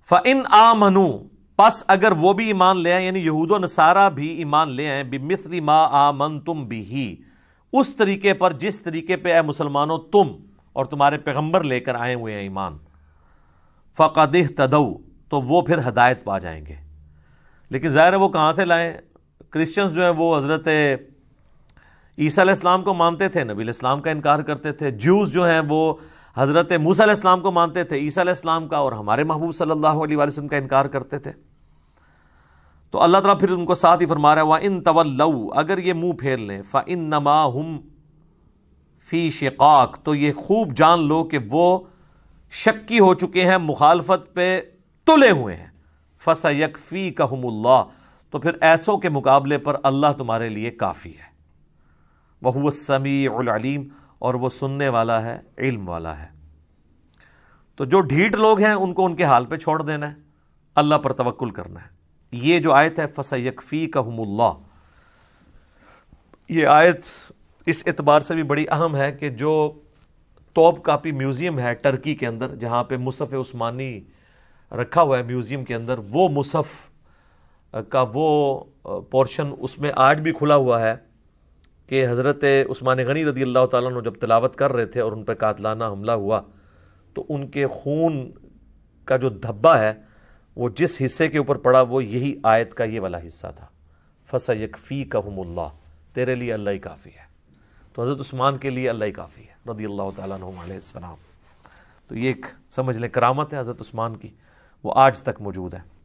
فَإِنْ آمَنُوا، پس اگر وہ بھی ایمان لے آئیں، یعنی یہود و نصارہ بھی ایمان لے آئیں، بِمِثْلِ مَا آمَنْتُمْ بِهِ، اس طریقے پر جس طریقے پہ اے مسلمانوں تم اور تمہارے پیغمبر لے کر آئے ہوئے ہیں ایمان، فَقَدْ اهْتَدَوْا، تو وہ پھر ہدایت پا جائیں گے۔ لیکن ظاہر ہے وہ کہاں سے لائیں؟ کرسچنز جو ہیں وہ حضرت عیسیٰ علیہ السلام کو مانتے تھے، نبی علیہ السلام کا انکار کرتے تھے۔ جیوز جو ہیں وہ حضرت موسیٰ علیہ السلام کو مانتے تھے، عیسیٰ علیہ السلام کا اور ہمارے محبوب صلی اللہ علیہ وسلم کا انکار کرتے تھے۔ تو اللہ تعالیٰ پھر ان کو ساتھ ہی فرما رہا ہے وَإِن تَوَلَّوْا، اگر یہ منہ پھیر لیں، فَإِنَّمَا هُمْ فِي شِقَاقٍ، تو یہ خوب جان لو کہ وہ شکی ہو چکے ہیں، مخالفت پہ تلے ہوئے ہیں۔ فَسَيَكْفِيكَهُمُ اللَّهُ، تو پھر ایسوں کے مقابلے پر اللہ تمہارے لیے کافی ہے۔ وَهُوَ السَّمِيعُ الْعَلِيمُ، اور وہ سننے والا ہے، علم والا ہے۔ تو جو ڈھیٹ لوگ ہیں ان کو ان کے حال پہ چھوڑ دینا ہے، اللہ پر توکل کرنا ہے۔ یہ جو آیت ہے فَسَيَكْفِيكَهُمُ اللَّهُ، یہ آیت اس اعتبار سے بھی بڑی اہم ہے کہ جو توپ کاپی میوزیم ہے ٹرکی کے اندر، جہاں پہ مصحف عثمانی رکھا ہوا ہے میوزیم کے اندر، وہ مصحف کا وہ پورشن اس میں آج بھی کھلا ہوا ہے کہ حضرت عثمان غنی رضی اللہ تعالیٰ عنہ جب تلاوت کر رہے تھے اور ان پہ قاتلانہ حملہ ہوا تو ان کے خون کا جو دھبا ہے وہ جس حصے کے اوپر پڑا وہ یہی آیت کا یہ والا حصہ تھا، فَسَيَكْفِيكَهُمُ اللَّهُ، تیرے لیے اللہ ہی کافی ہے۔ تو حضرت عثمان کے لیے اللہ ہی کافی ہے رضی اللہ تعالیٰ عنہ علیہ السلام۔ تو یہ ایک سمجھ لیں کرامت ہے حضرت عثمان کی، وہ آج تک موجود ہے۔